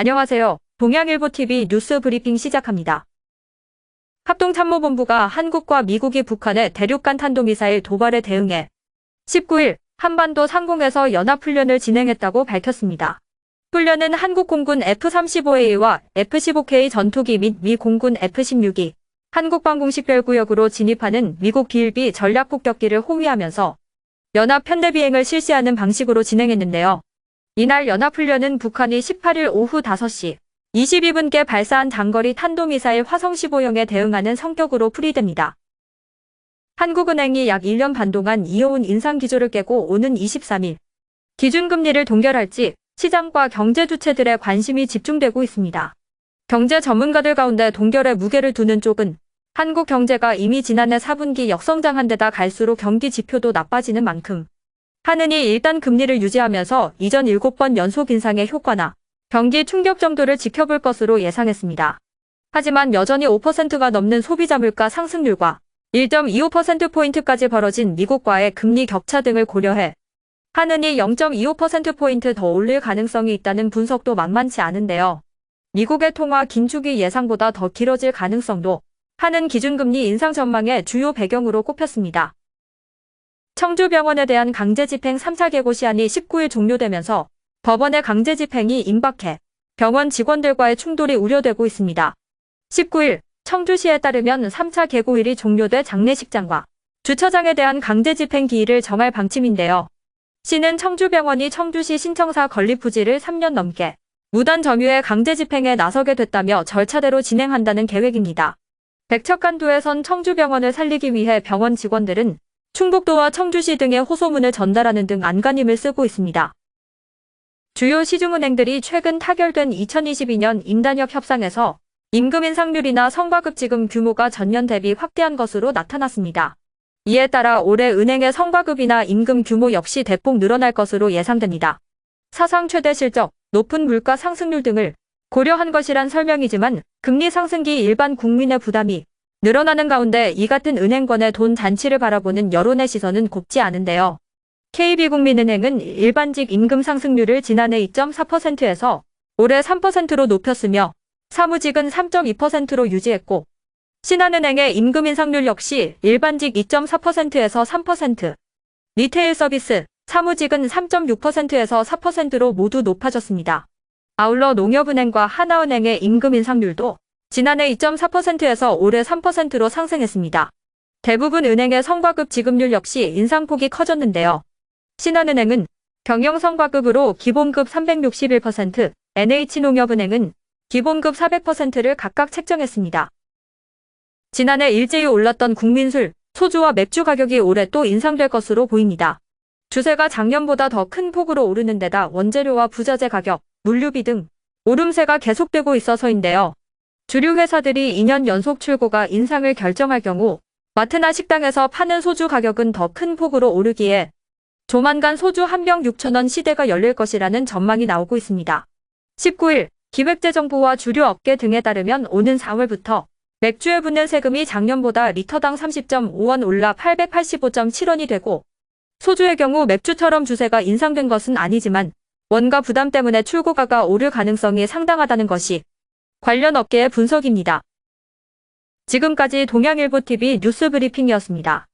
안녕하세요. 동양일보TV 뉴스 브리핑 시작합니다. 합동참모본부가 한국과 미국이 북한의 대륙간 탄도미사일 도발에 대응해 19일 한반도 상공에서 연합훈련을 진행했다고 밝혔습니다. 훈련은 한국 공군 F-35A와 F-15K 전투기 및 미 공군 F-16이 한국방공식별구역으로 진입하는 미국 B-1B 전략폭격기를 호위하면서 연합 편대비행을 실시하는 방식으로 진행했는데요. 이날 연합훈련은 북한이 18일 오후 5시 22분께 발사한 장거리 탄도미사일 화성 15형에 대응하는 성격으로 풀이됩니다. 한국은행이 약 1년 반 동안 이어온 인상기조를 깨고 오는 23일 기준금리를 동결할지 시장과 경제 주체들의 관심이 집중되고 있습니다. 경제 전문가들 가운데 동결에 무게를 두는 쪽은 한국 경제가 이미 지난해 4분기 역성장한 데다 갈수록 경기 지표도 나빠지는 만큼 하느니 일단 금리를 유지하면서 이전 7번 연속 인상의 효과나 경기 충격 정도를 지켜볼 것으로 예상했습니다. 하지만 여전히 5%가 넘는 소비자 물가 상승률과 1.25%포인트까지 벌어진 미국과의 금리 격차 등을 고려해 하느니 0.25%포인트 더 올릴 가능성이 있다는 분석도 만만치 않은데요. 미국의 통화 긴축이 예상보다 더 길어질 가능성도 하는 기준금리 인상 전망의 주요 배경으로 꼽혔습니다. 청주병원에 대한 강제집행 3차 개고 시한이 19일 종료되면서 법원의 강제집행이 임박해 병원 직원들과의 충돌이 우려되고 있습니다. 19일 청주시에 따르면 3차 개고일이 종료돼 장례식장과 주차장에 대한 강제집행 기일을 정할 방침인데요. 시는 청주병원이 청주시 신청사 건립 부지를 3년 넘게 무단 점유해 강제집행에 나서게 됐다며 절차대로 진행한다는 계획입니다. 백척간도에선 청주병원을 살리기 위해 병원 직원들은 충북도와 청주시 등에 호소문을 전달하는 등 안간힘을 쓰고 있습니다. 주요 시중은행들이 최근 타결된 2022년 임단협 협상에서 임금 인상률이나 성과급 지급 규모가 전년 대비 확대한 것으로 나타났습니다. 이에 따라 올해 은행의 성과급이나 임금 규모 역시 대폭 늘어날 것으로 예상됩니다. 사상 최대 실적, 높은 물가 상승률 등을 고려한 것이란 설명이지만 금리 상승기 일반 국민의 부담이 늘어나는 가운데 이 같은 은행권의 돈 잔치를 바라보는 여론의 시선은 곱지 않은데요. KB국민은행은 일반직 임금 상승률을 지난해 2.4%에서 올해 3%로 높였으며 사무직은 3.2%로 유지했고 신한은행의 임금 인상률 역시 일반직 2.4%에서 3%, 리테일 서비스, 사무직은 3.6%에서 4%로 모두 높아졌습니다. 아울러 농협은행과 하나은행의 임금 인상률도 지난해 2.4%에서 올해 3%로 상승했습니다. 대부분 은행의 성과급 지급률 역시 인상폭이 커졌는데요. 신한은행은 경영성과급으로 기본급 361%, NH농협은행은 기본급 400%를 각각 책정했습니다. 지난해 일제히 올랐던 국민술, 소주와 맥주 가격이 올해 또 인상될 것으로 보입니다. 주세가 작년보다 더 큰 폭으로 오르는 데다 원재료와 부자재 가격, 물류비 등 오름세가 계속되고 있어서인데요. 주류 회사들이 2년 연속 출고가 인상을 결정할 경우 마트나 식당에서 파는 소주 가격은 더 큰 폭으로 오르기에 조만간 소주 한 병 6,000원 시대가 열릴 것이라는 전망이 나오고 있습니다. 19일 기획재정부와 주류업계 등에 따르면 오는 4월부터 맥주에 붙는 세금이 작년보다 리터당 30.5원 올라 885.7원이 되고 소주의 경우 맥주처럼 주세가 인상된 것은 아니지만 원가 부담 때문에 출고가가 오를 가능성이 상당하다는 것이 관련 업계의 분석입니다. 지금까지 동양일보TV 뉴스 브리핑이었습니다.